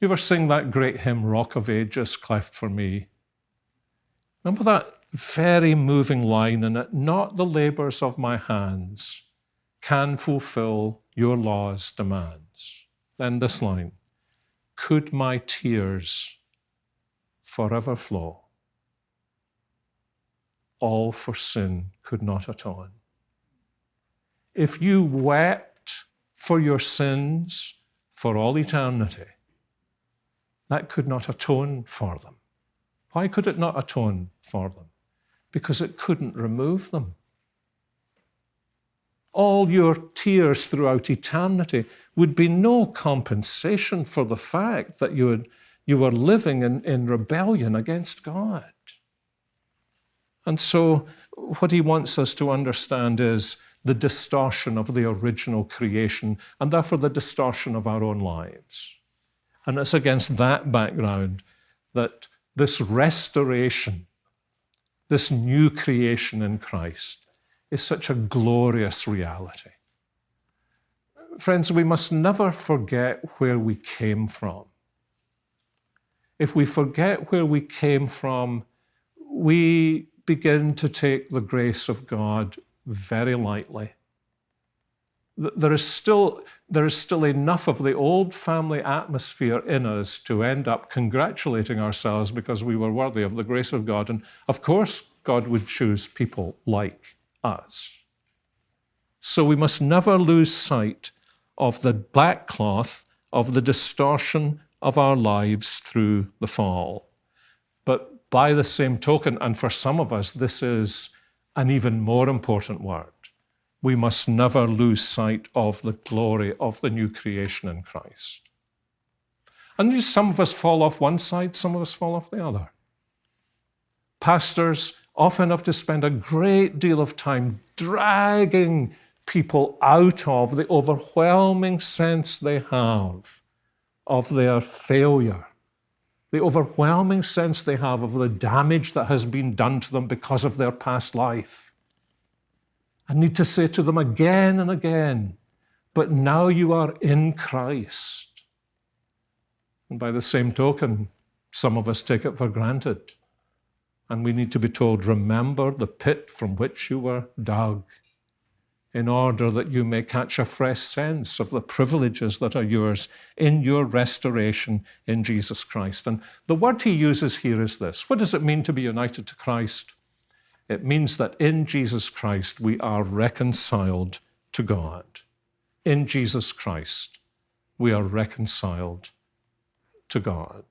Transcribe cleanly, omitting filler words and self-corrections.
You ever sing that great hymn, Rock of Ages, cleft for me? Remember that very moving line in it? Not the labors of my hands can fulfill your law's demands. Then this line, could my tears forever flow, all for sin could not atone. If you wept for your sins for all eternity, that could not atone for them. Why could it not atone for them? Because it couldn't remove them. All your tears throughout eternity would be no compensation for the fact that you were living in rebellion against God. And so what he wants us to understand is the distortion of the original creation, and therefore the distortion of our own lives. And it's against that background that this restoration, this new creation in Christ, is such a glorious reality. Friends, we must never forget where we came from. If we forget where we came from, we begin to take the grace of God very lightly. There is still enough of the old family atmosphere in us to end up congratulating ourselves because we were worthy of the grace of God. And of course, God would choose people like us. So we must never lose sight of the black cloth of the distortion of our lives through the fall. But by the same token, and for some of us, this is an even more important word, we must never lose sight of the glory of the new creation in Christ. And some of us fall off one side, some of us fall off the other. Pastors often have to spend a great deal of time dragging people out of the overwhelming sense they have of their failure, the overwhelming sense they have of the damage that has been done to them because of their past life. I need to say to them again and again, but now you are in Christ. And by the same token, some of us take it for granted. And we need to be told, remember the pit from which you were dug, in order that you may catch a fresh sense of the privileges that are yours in your restoration in Jesus Christ. And the word he uses here is this. What does it mean to be united to Christ? It means that in Jesus Christ we are reconciled to God. In Jesus Christ we are reconciled to God.